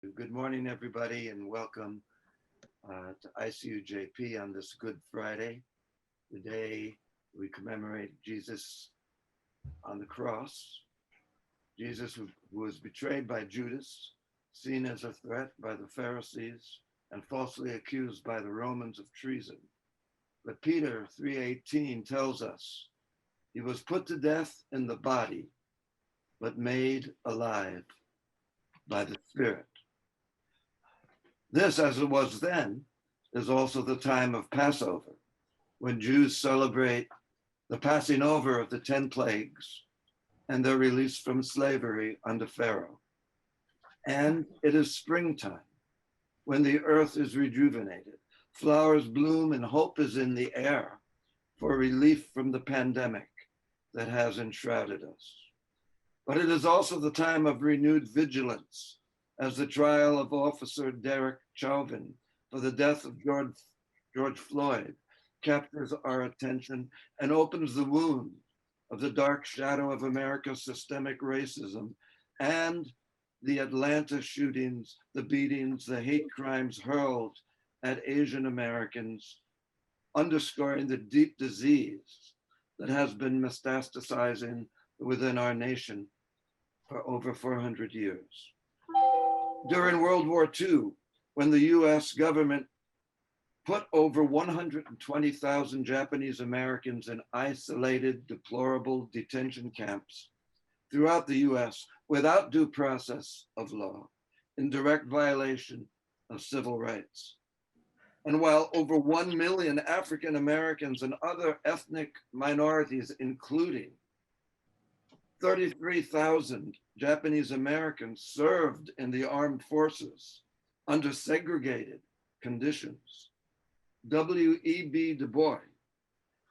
Good morning, everybody, and welcome to ICUJP on this Good Friday, the day we commemorate Jesus on the cross. Jesus, who was betrayed by Judas, seen as a threat by the Pharisees, and falsely accused by the Romans of treason. But Peter 3:18 tells us he was put to death in the body, but made alive by the Spirit. This, as it was then, is also the time of Passover, when Jews celebrate the passing over of the 10 plagues and their release from slavery under Pharaoh. And it is springtime, when the earth is rejuvenated, flowers bloom, and hope is in the air for relief from the pandemic that has enshrouded us. But it is also the time of renewed vigilance as the trial of Officer Derek Chauvin for the death of George Floyd captures our attention and opens the wound of the dark shadow of America's systemic racism and the Atlanta shootings, the beatings, the hate crimes hurled at Asian Americans, underscoring the deep disease that has been metastasizing within our nation for over 400 years. During World War II, when the US government put over 120,000 Japanese Americans in isolated, deplorable detention camps throughout the US without due process of law, in direct violation of civil rights. And while over 1 million African Americans and other ethnic minorities, including 33,000 Japanese Americans, served in the armed forces under segregated conditions, W.E.B. Du Bois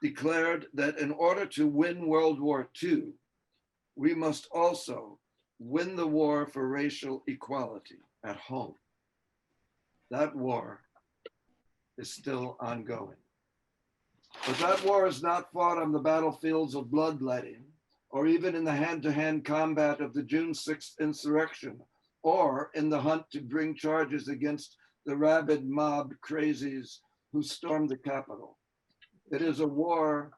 declared that in order to win World War II, we must also win the war for racial equality at home. That war is still ongoing. But that war is not fought on the battlefields of bloodletting, or even in the hand-to-hand combat of the June 6th insurrection, or in the hunt to bring charges against the rabid mob crazies who stormed the Capitol. It is a war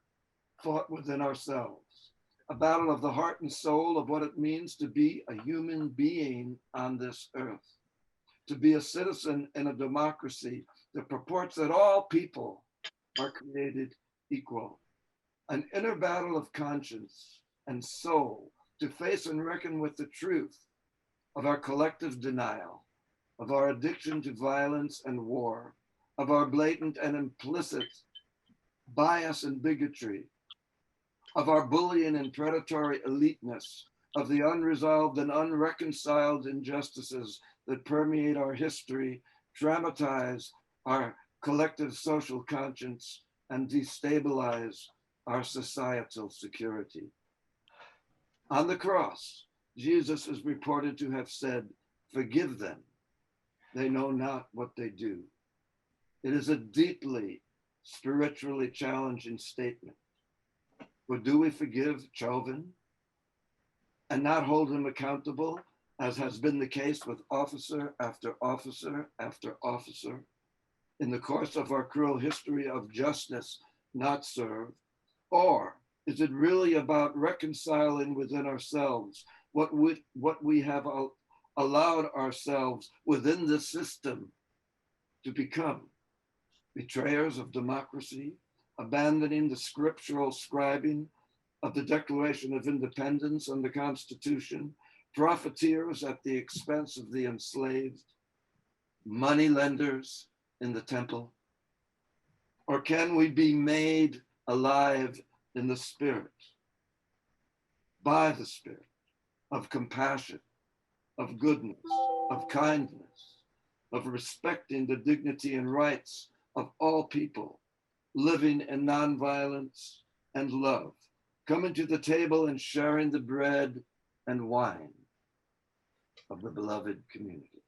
fought within ourselves, a battle of the heart and soul of what it means to be a human being on this earth, to be a citizen in a democracy that purports that all people are created equal, an inner battle of conscience and soul to face and reckon with the truth of our collective denial, of our addiction to violence and war, of our blatant and implicit bias and bigotry, of our bullying and predatory eliteness, of the unresolved and unreconciled injustices that permeate our history, traumatize our collective social conscience, and destabilize our societal security. On the cross, Jesus is reported to have said, "Forgive them, they know not what they do." It is a deeply spiritually challenging statement. But do we forgive Chauvin and not hold him accountable, as has been the case with officer after officer after officer in the course of our cruel history of justice not served? Or is it really about reconciling within ourselves what we have allowed ourselves within the system to become? Betrayers of democracy, abandoning the scriptural scribing of the Declaration of Independence and the Constitution, profiteers at the expense of the enslaved, money lenders in the temple? Or can we be made alive in the Spirit, by the Spirit, of compassion, of goodness, of kindness, of respecting the dignity and rights of all people, living in nonviolence and love, coming to the table and sharing the bread and wine of the beloved community?